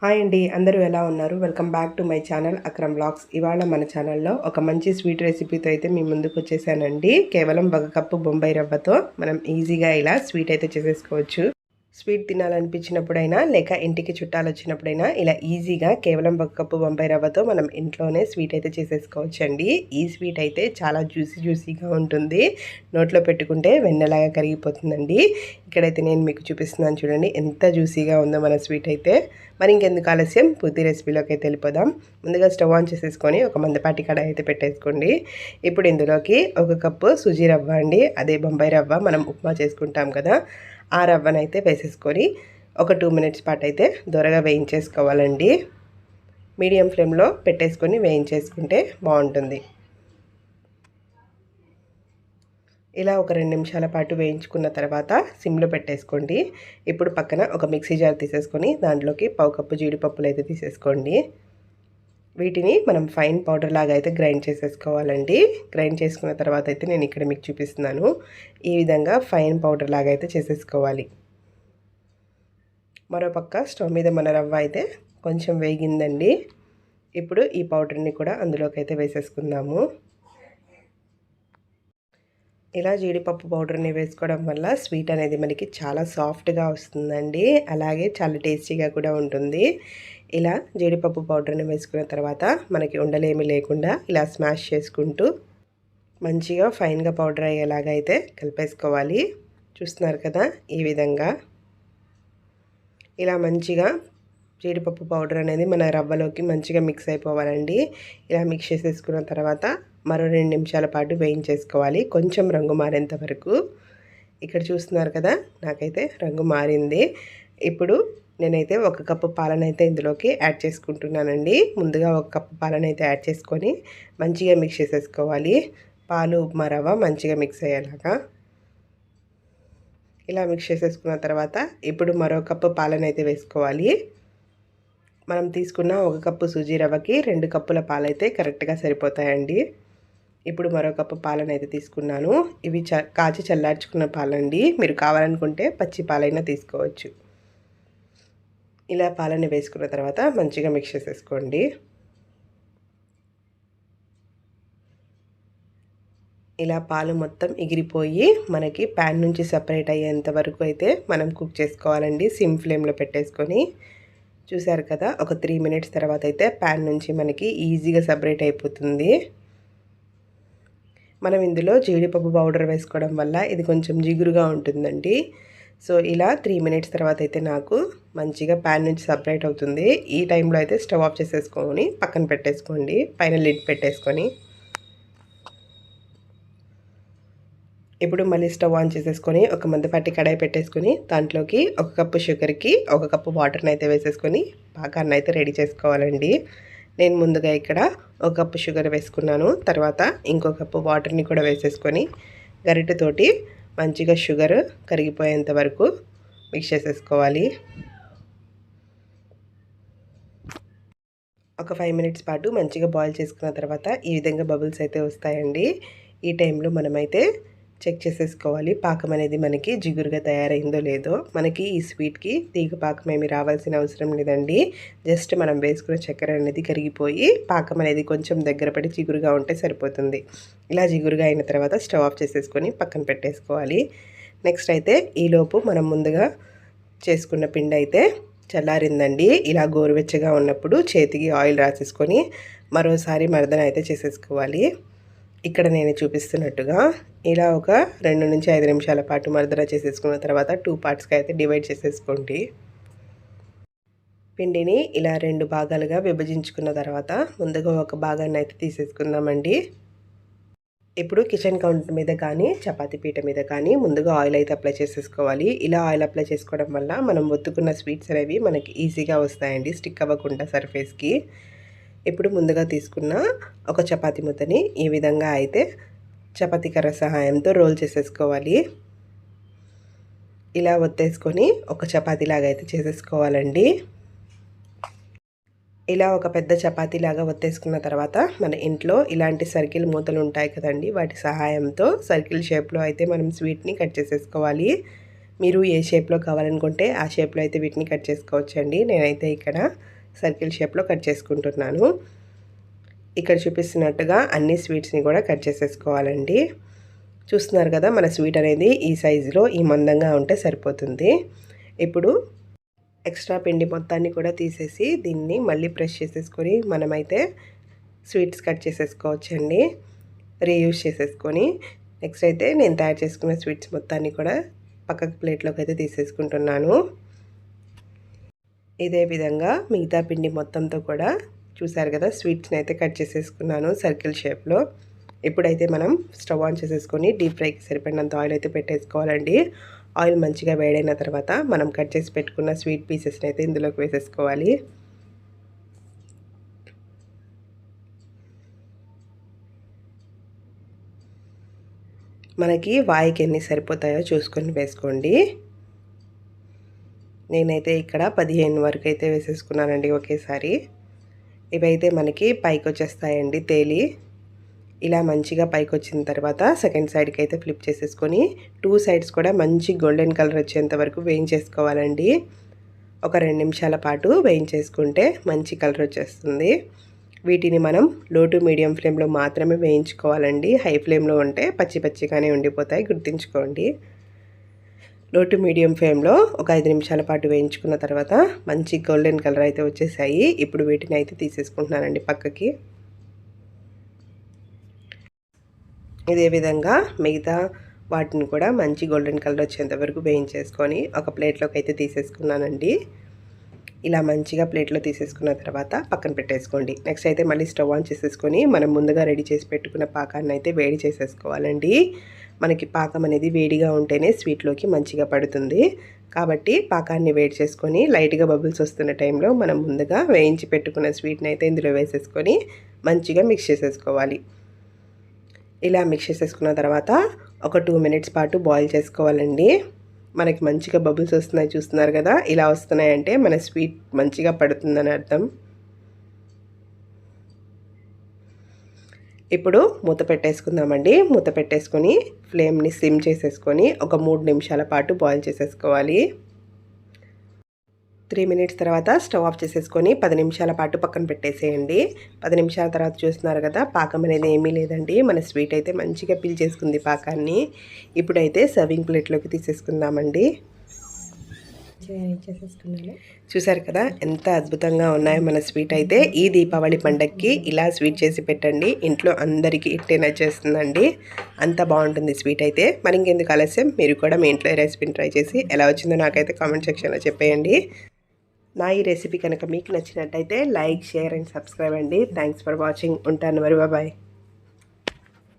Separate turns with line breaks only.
Hi అండి, అందరూ ఎలా ఉన్నారు? Welcome back to my channel Akram vlogs. ఇవాళ మన ఛానల్లో ఒక మంచి స్వీట్ రెసిపీతో అయితే మీ ముందుకు వచ్చేసానండి. కేవలం 1 కప్పు బొంబాయి రవ్వతో మనం ఈజీగా ఇలా స్వీట్ అయితే చేసేసుకోవచ్చు. స్వీట్ తినాలనిపించినప్పుడైనా లేక ఇంటికి చుట్టాలు వచ్చినప్పుడైనా ఇలా ఈజీగా కేవలం 1 కప్పు బొంబాయి రవ్వతో మనం ఇంట్లోనే స్వీట్ అయితే చేసేసుకోవచ్చండి. ఈ స్వీట్ అయితే చాలా జ్యూసీగా ఉంటుంది. నోట్లో పెట్టుకుంటే వెన్నలాగా కరిగిపోతుందండి. ఇక్కడైతే నేను మీకు చూపిస్తున్నాను చూడండి, ఎంత జ్యూసీగా ఉందో మన స్వీట్ అయితే. మరి ఇంకెందుకు ఆలస్యం, పూర్తి రెసిపీలోకి అయితే వెళ్ళిపోదాం. ముందుగా స్టవ్ ఆన్ చేసేసుకొని ఒక మందపాటి కడాయి అయితే పెట్టేసుకోండి. ఇప్పుడు ఇందులోకి 1 కప్పు సుజీ రవ్వ అండి, అదే బొంబాయి రవ్వ, మనం ఉప్మా చేసుకుంటాం కదా, ఆ రవ్వనైతే వేసేసుకొని ఒక 2 మినిట్స్ పాటు అయితే దొరగా వేయించేసుకోవాలండి. మీడియం ఫ్లేమ్లో పెట్టేసుకొని వేయించేసుకుంటే బాగుంటుంది. ఇలా ఒక 2 నిమిషాల పాటు వేయించుకున్న తర్వాత సిమ్లో పెట్టేసుకోండి. ఇప్పుడు పక్కన ఒక మిక్సీ జార్ తీసేసుకొని దాంట్లోకి 1/2 కప్పు జీడిపప్పులు అయితే తీసేసుకోండి. వీటిని మనం ఫైన్ పౌడర్ లాగా అయితే గ్రైండ్ చేసేసుకోవాలండి. గ్రైండ్ చేసుకున్న తర్వాత అయితే నేను ఇక్కడ మీకు చూపిస్తున్నాను. ఈ విధంగా ఫైన్ పౌడర్ లాగా అయితే చేసేసుకోవాలి. మరోపక్క స్టవ్ మీద మన రవ్వ అయితే కొంచెం వేగిందండి. ఇప్పుడు ఈ పౌడర్ని కూడా అందులోకి అయితే వేసేసుకుందాము. ఇలా జీడిపప్పు పౌడర్ని వేసుకోవడం వల్ల స్వీట్ అనేది మనకి చాలా సాఫ్ట్గా వస్తుందండి. అలాగే చాలా టేస్టీగా కూడా ఉంటుంది. ఇలా జీడిపప్పు పౌడర్ని వేసుకున్న తర్వాత మనకి ఉండలేమి లేకుండా ఇలా స్మాష్ చేసుకుంటూ మంచిగా ఫైన్గా పౌడర్ అయ్యేలాగా అయితే కలిపేసుకోవాలి. చూస్తున్నారు కదా, ఈ విధంగా ఇలా మంచిగా జీడిపప్పు పౌడర్ అనేది మన రవ్వలోకి మంచిగా మిక్స్ అయిపోవాలండి. ఇలా మిక్స్ చేసేసుకున్న తర్వాత మరో 2 నిమిషాల పాటు వేయించేసుకోవాలి, కొంచెం రంగు మారేంత వరకు. ఇక్కడ చూస్తున్నారు కదా, నాకైతే రంగు మారింది. ఇప్పుడు నేనైతే 1 కప్పు పాలనైతే ఇందులోకి యాడ్ చేసుకుంటున్నానండి. ముందుగా 1 కప్పు పాలనైతే యాడ్ చేసుకొని మంచిగా మిక్స్ చేసేసుకోవాలి. పాలు ఉప్మా రవ్వ మంచిగా మిక్స్ అయ్యేలాగా ఇలా మిక్స్ చేసేసుకున్న తర్వాత ఇప్పుడు మరో కప్పు పాలనైతే వేసుకోవాలి. మనం తీసుకున్న 1 కప్పు సూజీ రవ్వకి 2 కప్పుల పాలైతే కరెక్ట్గా సరిపోతాయండి. ఇప్పుడు మరో కప్పు పాలనైతే తీసుకున్నాను. ఇవి కాచి చల్లార్చుకున్న పాలండి. మీరు కావాలనుకుంటే పచ్చి పాలైనా తీసుకోవచ్చు. ఇలా పాలని వేసుకున్న తర్వాత మంచిగా మిక్స్ చేసేసుకోండి. ఇలా పాలు మొత్తం ఎగిరిపోయి మనకి ప్యాన్ నుంచి సపరేట్ అయ్యేంత వరకు అయితే మనం కుక్ చేసుకోవాలండి, సిమ్ ఫ్లేమ్లో పెట్టేసుకొని. చూసారు కదా, ఒక 3 మినిట్స్ తర్వాత అయితే ప్యాన్ నుంచి మనకి ఈజీగా సపరేట్ అయిపోతుంది. మనం ఇందులో జీడిపప్పు పౌడర్ వేసుకోవడం వల్ల ఇది కొంచెం జిగురుగా ఉంటుందండి. సో ఇలా 3 మినిట్స్ తర్వాత అయితే నాకు మంచిగా ప్యాన్ నుంచి సపరేట్ అవుతుంది. ఈ టైంలో అయితే స్టవ్ ఆఫ్ చేసేసుకొని పక్కన పెట్టేసుకోండి, పైన లిడ్ పెట్టేసుకొని. ఇప్పుడు మళ్ళీ స్టవ్ ఆన్ చేసేసుకొని ఒక మందపాటి కడాయి పెట్టేసుకొని దాంట్లోకి 1 కప్పు షుగర్కి 1 కప్పు వాటర్ని అయితే వేసేసుకొని పాకాన్ని అయితే రెడీ చేసుకోవాలండి. నేను ముందుగా ఇక్కడ 1 కప్పు షుగర్ వేసుకున్నాను. తర్వాత ఇంకో కప్పు వాటర్ని కూడా వేసేసుకొని గరిటెతోటి మంచిగా షుగర్ కరిగిపోయేంత వరకు మిక్స్ చేసేసుకోవాలి. ఒక 5 మినిట్స్ పాటు మంచిగా బాయిల్ చేసుకున్న తర్వాత ఈ విధంగా బబుల్స్ అయితే వస్తాయండి. ఈ టైంలో మనమైతే చెక్ చేసేసుకోవాలి, పాకం అనేది మనకి జిగురుగా తయారైందో లేదో. మనకి ఈ స్వీట్కి తీగ పాకం ఏమి రావాల్సిన అవసరం లేదండి. జస్ట్ మనం వేసుకున్న చక్కెర అనేది కరిగిపోయి పాకం అనేది కొంచెం దగ్గర పడి జిగురుగా ఉంటే సరిపోతుంది. ఇలా జిగురుగా అయిన తర్వాత స్టవ్ ఆఫ్ చేసేసుకొని పక్కన పెట్టేసుకోవాలి. నెక్స్ట్ అయితే ఈలోపు మనం ముందుగా చేసుకున్న పిండి అయితే చల్లారిందండి. ఇలా గోరువెచ్చగా ఉన్నప్పుడు చేతికి ఆయిల్ రాసేసుకొని మరోసారి మర్దన అయితే చేసేసుకోవాలి. ఇక్కడ నేను చూపిస్తున్నట్టుగా ఇలా ఒక 2 నుంచి 5 నిమిషాల పాటు మర్దన చేసేసుకున్న తర్వాత 2 పార్ట్స్గా అయితే డివైడ్ చేసేసుకోండి. పిండిని ఇలా 2 భాగాలుగా విభజించుకున్న తర్వాత ముందుగా ఒక భాగాన్ని అయితే తీసేసుకుందామండి. ఇప్పుడు కిచెన్ కౌంటర్ మీద కానీ చపాతీ పీట మీద కానీ ముందుగా ఆయిల్ అయితే అప్లై చేసేసుకోవాలి. ఇలా ఆయిల్ అప్లై చేసుకోవడం వల్ల మనం ఒత్తుకున్న స్వీట్స్ అనేవి మనకి ఈజీగా వస్తాయండి, స్టిక్ అవ్వకుండా సర్ఫేస్కి. ఇప్పుడు ముందుగా తీసుకున్న ఒక చపాతీ ముద్దని ఈ విధంగా అయితే చపాతీ కర్ర సహాయంతో రోల్ చేసేసుకోవాలి. ఇలా ఒత్తేసుకొని ఒక చపాతీలాగా అయితే చేసేసుకోవాలండి. ఇలా ఒక పెద్ద చపాతీలాగా ఒత్తేసుకున్న తర్వాత మన ఇంట్లో ఇలాంటి సర్కిల్ మూతలు ఉంటాయి కదండి, వాటి సహాయంతో సర్కిల్ షేప్లో అయితే మనం స్వీట్ని కట్ చేసేసుకోవాలి. మీరు ఏ షేప్లో కావాలనుకుంటే ఆ షేప్లో అయితే వీటిని కట్ చేసుకోవచ్చండి. నేనైతే ఇక్కడ సర్కిల్ షేప్లో కట్ చేసుకుంటున్నాను. ఇక్కడ చూపిస్తున్నట్టుగా అన్ని స్వీట్స్ని కూడా కట్ చేసేసుకోవాలండి. చూస్తున్నారు కదా, మన స్వీట్ అనేది ఈ సైజులో ఈ మందంగా ఉంటే సరిపోతుంది. ఇప్పుడు ఎక్స్ట్రా పిండి మొత్తాన్ని కూడా తీసేసి దీన్ని మళ్ళీ ప్రెస్ చేసేసుకొని మనమైతే స్వీట్స్ కట్ చేసేసుకోవచ్చండి, రీయూజ్ చేసేసుకొని. నెక్స్ట్ అయితే నేను తయారు చేసుకున్న స్వీట్స్ మొత్తాన్ని కూడా పక్కకు ప్లేట్లోకి అయితే తీసేసుకుంటున్నాను. ఇదే విధంగా మిగతా పిండి మొత్తంతో కూడా చూసారు కదా స్వీట్స్ని అయితే కట్ చేసేసుకున్నాను సర్కిల్ షేప్లో. ఇప్పుడైతే మనం స్టవ్ ఆన్ చేసేసుకొని డీప్ ఫ్రైకి సరిపడినంత ఆయిల్ అయితే పెట్టేసుకోవాలండి. ఆయిల్ మంచిగా వేడైన తర్వాత మనం కట్ చేసి పెట్టుకున్న స్వీట్ పీసెస్ని అయితే ఇందులోకి వేసేసుకోవాలి. మనకి వాయికి ఎన్ని సరిపోతాయో చూసుకొని వేసుకోండి. నేనైతే ఇక్కడ 15 వరకు అయితే వేసేసుకున్నానండి ఒకేసారి. ఇవైతే మనకి పైకి వచ్చేస్తాయండి తేలి. ఇలా మంచిగా పైకి వచ్చిన తర్వాత సెకండ్ సైడ్కి అయితే ఫ్లిప్ చేసేసుకొని 2 సైడ్స్ కూడా మంచి గోల్డెన్ కలర్ వచ్చేంత వరకు వేయించేసుకోవాలండి. ఒక 2 నిమిషాల పాటు వేయించేసుకుంటే మంచి కలర్ వచ్చేస్తుంది. వీటిని మనం లో టు మీడియం ఫ్లేమ్లో మాత్రమే వేయించుకోవాలండి. హై ఫ్లేమ్లో ఉంటే పచ్చి పచ్చిగానే ఉండిపోతాయి, గుర్తుంచుకోండి. లో టు మీడియం ఫ్లేమ్లో ఒక 5 నిమిషాల పాటు వేయించుకున్న తర్వాత మంచి గోల్డెన్ కలర్ అయితే వచ్చేసాయి. ఇప్పుడు వీటిని అయితే తీసేసుకుంటున్నానండి పక్కకి. ఇదే విధంగా మిగతా వాటిని కూడా మంచి గోల్డెన్ కలర్ వచ్చేంత వరకు వేయించేసుకొని ఒక ప్లేట్లోకి అయితే తీసేసుకున్నానండి. ఇలా మంచిగా ప్లేట్లో తీసేసుకున్న తర్వాత పక్కన పెట్టేసుకోండి. నెక్స్ట్ అయితే మళ్ళీ స్టవ్ ఆన్ చేసేసుకొని మనం ముందుగా రెడీ చేసి పెట్టుకున్న పాకాన్ని అయితే వేడి చేసేసుకోవాలండి. మనకి పాకం అనేది వేడిగా ఉంటేనే స్వీట్లోకి మంచిగా పడుతుంది. కాబట్టి పాకాన్ని వేడి చేసుకొని లైట్గా బబుల్స్ వస్తున్న టైంలో మనం ముందుగా వేయించి పెట్టుకున్న స్వీట్ని అయితే ఇందులో వేసేసుకొని మంచిగా మిక్స్ చేసేసుకోవాలి. ఇలా మిక్స్ చేసేసుకున్న తర్వాత ఒక 2 మినిట్స్ పాటు బాయిల్ చేసుకోవాలండి. మనకి మంచిగా బబుల్స్ వస్తున్నాయి, చూస్తున్నారు కదా. ఇలా వస్తున్నాయంటే మన స్వీట్ మంచిగా పడుతుందని అర్థం. ఇప్పుడు మూత పెట్టేసుకుందామండి. మూత పెట్టేసుకొని ఫ్లేమ్ని సిమ్ చేసేసుకొని ఒక 3 నిమిషాల పాటు బాయిల్ చేసేసుకోవాలి. 3 మినిట్స్ తర్వాత స్టవ్ ఆఫ్ చేసేసుకొని 10 నిమిషాల పాటు పక్కన పెట్టేసేయండి. 10 నిమిషాల తర్వాత చూస్తున్నారు కదా, పాకం అనేది ఏమీ లేదండి. మన స్వీట్ అయితే మంచిగా పీల్చేసుకుంది పాకాన్ని. ఇప్పుడైతే సర్వింగ్ ప్లేట్లోకి తీసేసుకుందామండి. చూసారు కదా ఎంత అద్భుతంగా ఉన్నాయో మన స్వీట్ అయితే. ఈ దీపావళి పండగకి ఇలా స్వీట్ చేసి పెట్టండి, ఇంట్లో అందరికీ ఇట్టే నచ్చేస్తుందండి. అంత బాగుంటుంది స్వీట్ అయితే. మరి ఇంకెందుకు ఆలస్యం, మీరు కూడా మీ ఇంట్లో ఈ రెసిపీని ట్రై చేసి ఎలా వచ్చిందో నాకైతే కామెంట్ సెక్షన్లో చెప్పేయండి. నా ఈ రెసిపీ కనుక మీకు నచ్చినట్టయితే లైక్, షేర్ అండ్ సబ్స్క్రైబ్ అండి. Thanks for watching. ఉంటాను మరి, బాయ్.